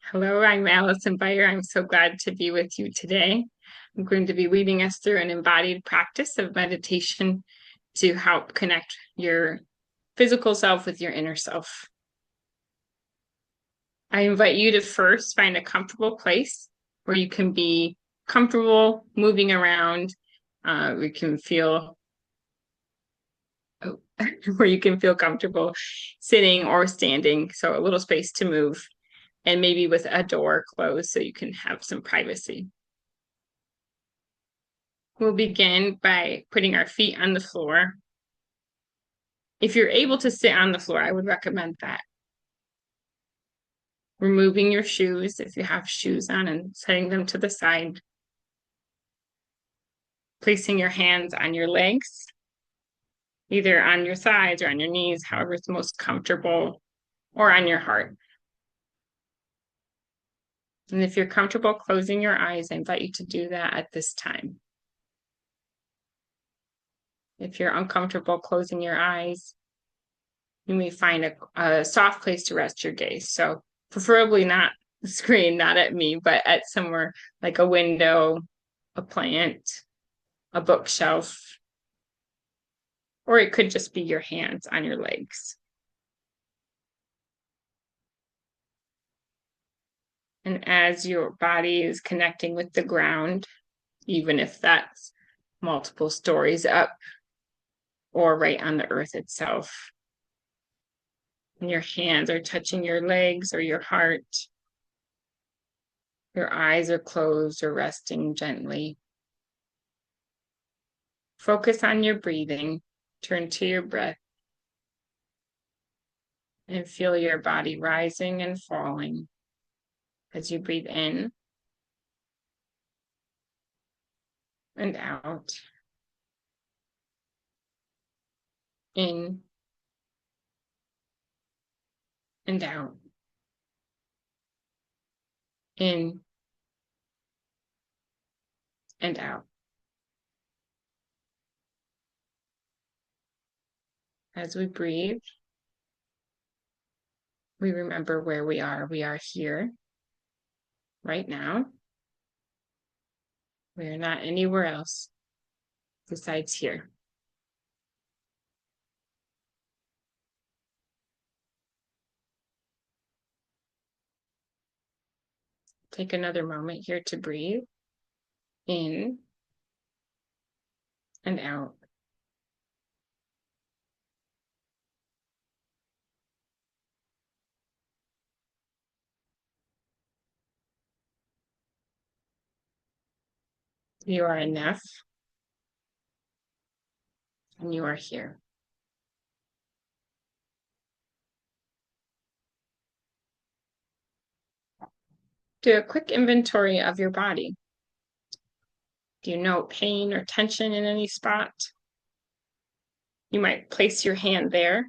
Hello, I'm Allison Beyer. I'm so glad to be with you today. I'm going to be leading us through an embodied practice of meditation to help connect your physical self with your inner self. I invite you to first find a comfortable place where you can be comfortable moving around. We can feel where you can feel comfortable sitting or standing. So a little space to move, and maybe with a door closed so you can have some privacy. We'll begin by putting our feet on the floor. If you're able to sit on the floor, I would recommend that. Removing your shoes if you have shoes on and setting them to the side. Placing your hands on your legs, either on your thighs or on your knees, however is most comfortable, or on your heart. And if you're comfortable closing your eyes, I invite you to do that at this time. If you're uncomfortable closing your eyes, you may find a soft place to rest your gaze. So preferably not the screen, not at me, but at somewhere like a window, a plant, a bookshelf, or it could just be your hands on your legs. And as your body is connecting with the ground, even if that's multiple stories up or right on the earth itself, and your hands are touching your legs or your heart, your eyes are closed or resting gently. Focus on your breathing, turn to your breath, and feel your body rising and falling as you breathe in and out, in and out, in and out. As we breathe, we remember where we are. We are here right now. We are not anywhere else besides here. Take another moment here to breathe in and out. You are enough, and you are here. Do a quick inventory of your body. Do you note pain or tension in any spot? You might place your hand there,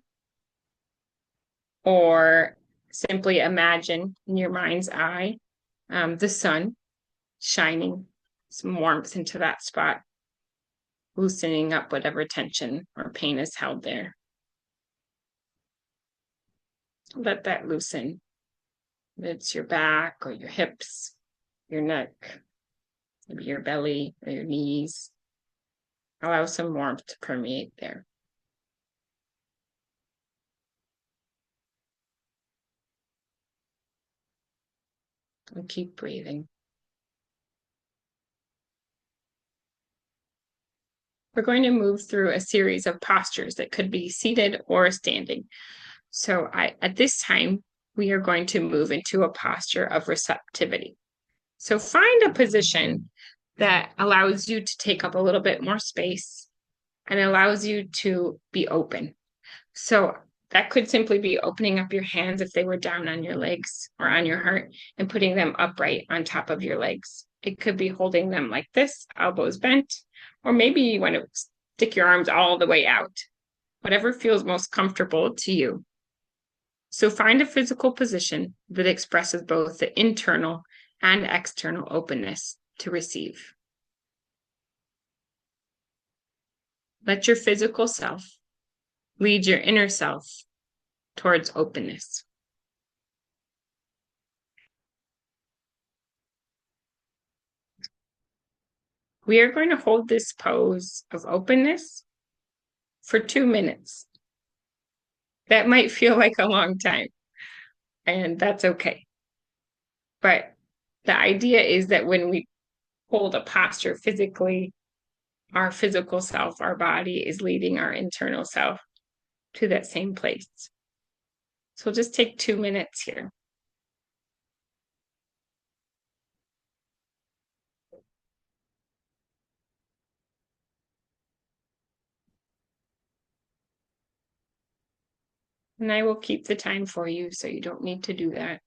or simply imagine in your mind's eye the sun shining some warmth into that spot, loosening up whatever tension or pain is held there. Let that loosen. It's your back or your hips, your neck, maybe your belly or your knees. Allow some warmth to permeate there. And keep breathing. We're going to move through a series of postures that could be seated or standing. So at this time, we are going to move into a posture of receptivity. So find a position that allows you to take up a little bit more space and allows you to be open. So that could simply be opening up your hands if they were down on your legs or on your heart and putting them upright on top of your legs. It could be holding them like this, elbows bent, or maybe you want to stick your arms all the way out, whatever feels most comfortable to you. So find a physical position that expresses both the internal and external openness to receive. Let your physical self lead your inner self towards openness. We are going to hold this pose of openness for 2 minutes. That might feel like a long time, and that's okay. But the idea is that when we hold a posture physically, our physical self, our body is leading our internal self to that same place. So we'll just take 2 minutes here. And I will keep the time for you, so you don't need to do that.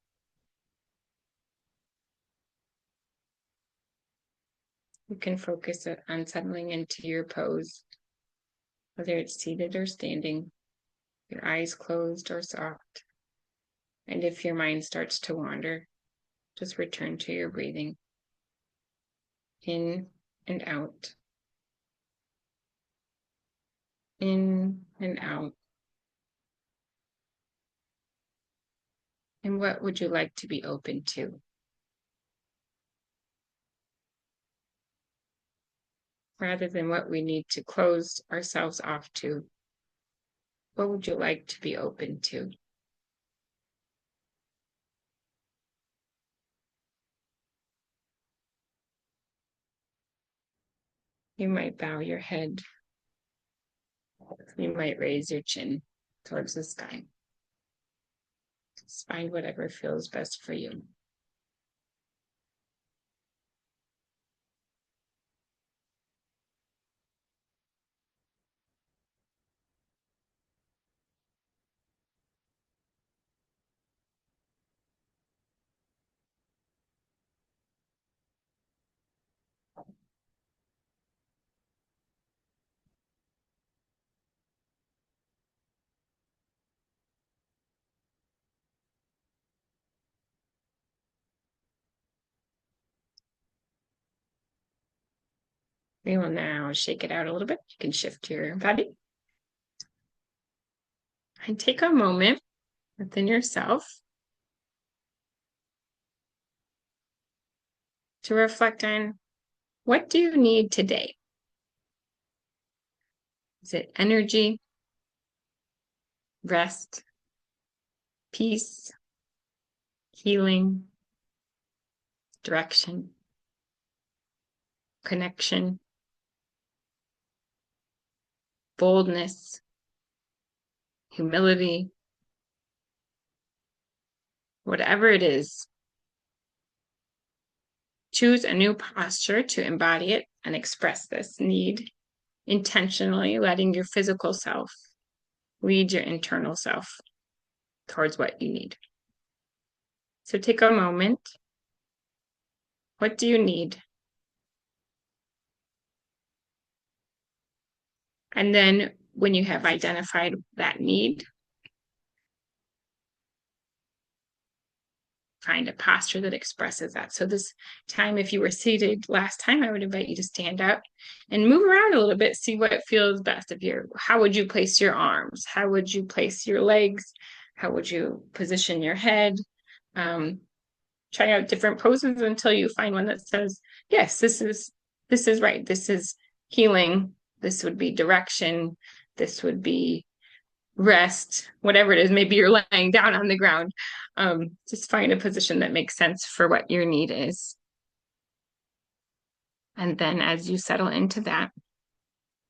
You can focus on settling into your pose, whether it's seated or standing, your eyes closed or soft. And if your mind starts to wander, just return to your breathing in and out, in and out. And what would you like to be open to? Rather than what we need to close ourselves off to, what would you like to be open to? You might bow your head. You might raise your chin towards the sky. Just find whatever feels best for you. We will now shake it out a little bit. You can shift your body and take a moment within yourself to reflect on, what do you need today? Is it energy, rest, peace, healing, direction, connection, boldness, humility? Whatever it is, choose a new posture to embody it and express this need, intentionally letting your physical self lead your internal self towards what you need. So take a moment. What do you need? And then when you have identified that need, find a posture that expresses that. So this time, if you were seated last time, I would invite you to stand up and move around a little bit, see what feels best. How would you place your arms? How would you place your legs? How would you position your head? Try out different poses until you find one that says, yes, this is right. This is healing. This would be direction. This would be rest, whatever it is. Maybe you're laying down on the ground. Just find a position that makes sense for what your need is. And then as you settle into that,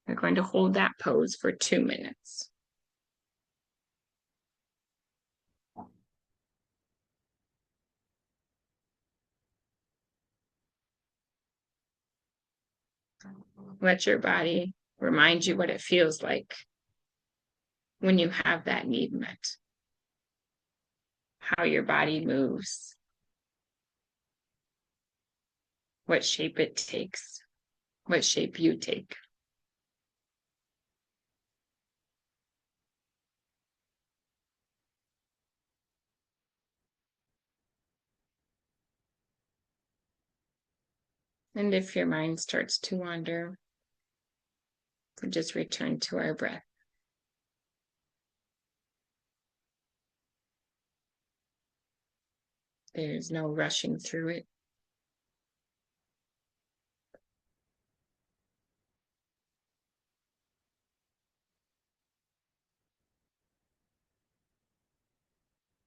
you're going to hold that pose for 2 minutes. Let your body remind you what it feels like when you have that need met, how your body moves, what shape it takes, what shape you take. And if your mind starts to wander, we just return to our breath. There's no rushing through it.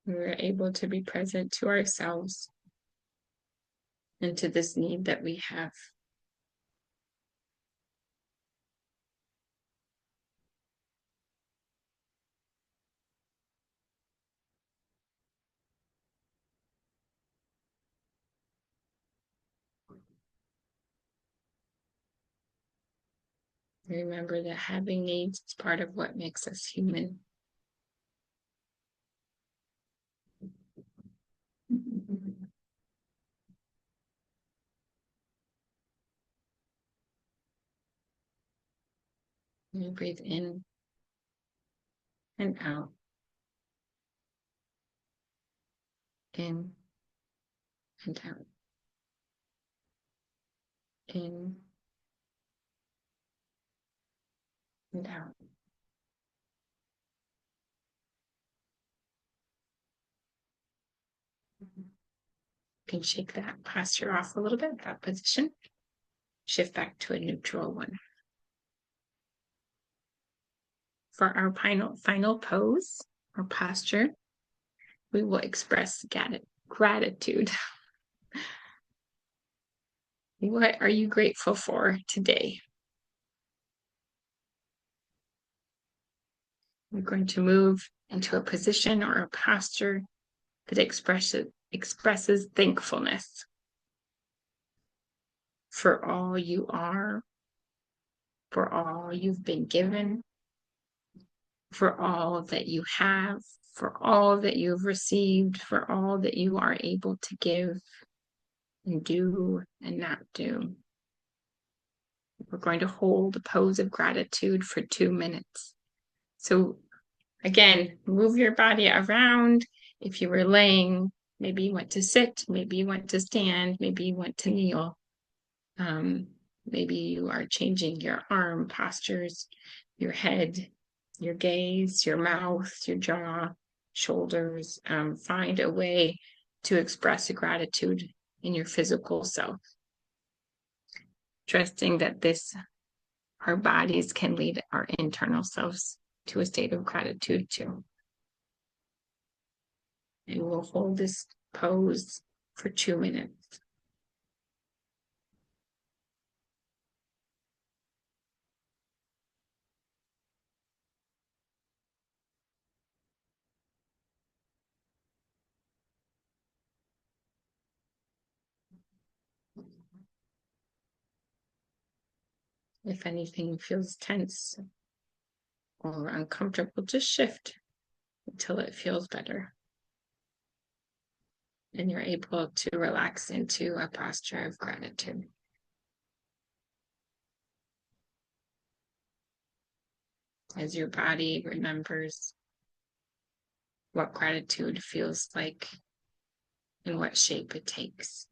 We're able to be present to ourselves and to this need that we have. Remember that having needs is part of what makes us human. You breathe in and out, in and out, in and out. You can shake that posture off a little bit, that position. Shift back to a neutral one. For our final pose or posture, we will express gratitude. What are you grateful for today? We're going to move into a position or a posture that expresses thankfulness for all you are, for all you've been given, for all that you have, for all that you've received, for all that you are able to give and do and not do. We're going to hold a pose of gratitude for 2 minutes. So again, move your body around. If you were laying, maybe you went to sit, maybe you went to stand, maybe you went to kneel. Maybe you are changing your arm postures, your head, your gaze, your mouth, your jaw, shoulders. Find a way to express gratitude in your physical self. Trusting that our bodies can lead our internal selves to a state of gratitude too. And we'll hold this pose for 2 minutes. If anything feels tense or uncomfortable, just shift until it feels better. And you're able to relax into a posture of gratitude. As your body remembers what gratitude feels like and what shape it takes.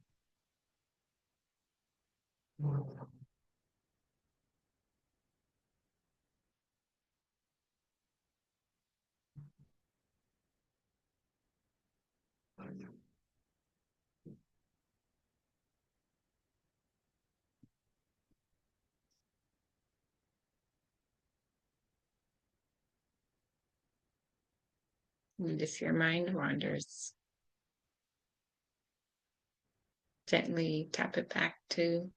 And if your mind wanders, gently tap it back to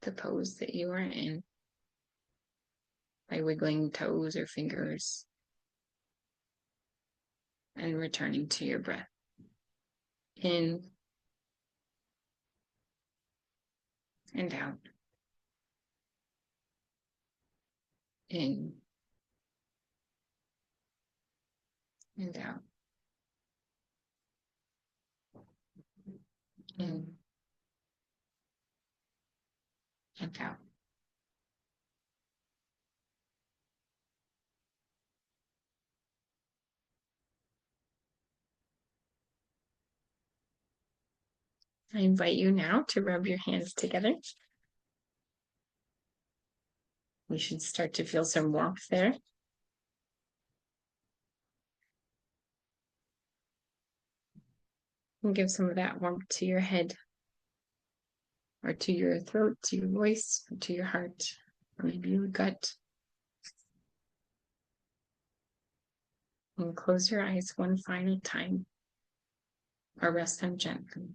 the pose that you are in by wiggling toes or fingers and returning to your breath. In and out. In and out. In and out. I invite you now to rub your hands together. You should start to feel some warmth there. And give some of that warmth to your head, or to your throat, to your voice, or to your heart, or maybe your gut. And close your eyes one final time. or rest them gently.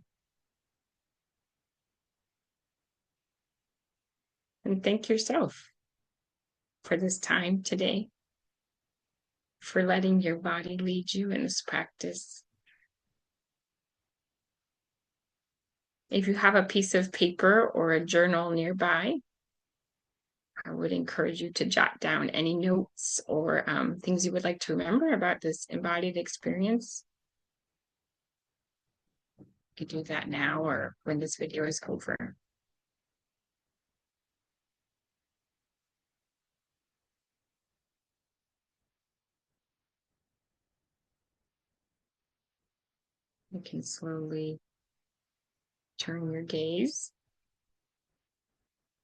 And thank yourself for this time today, for letting your body lead you in this practice. If you have a piece of paper or a journal nearby, I would encourage you to jot down any notes or things you would like to remember about this embodied experience. You can do that now or when this video is over. You can slowly turn your gaze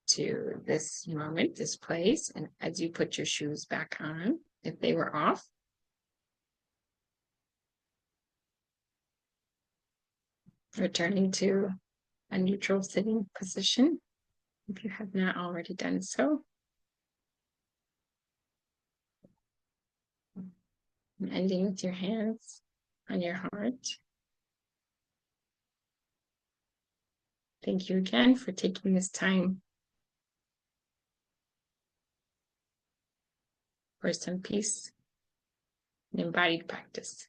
to this moment, this place, and as you put your shoes back on, if they were off, returning to a neutral sitting position, if you have not already done so. And ending with your hands on your heart. Thank you again for taking this time for some peace and embodied practice.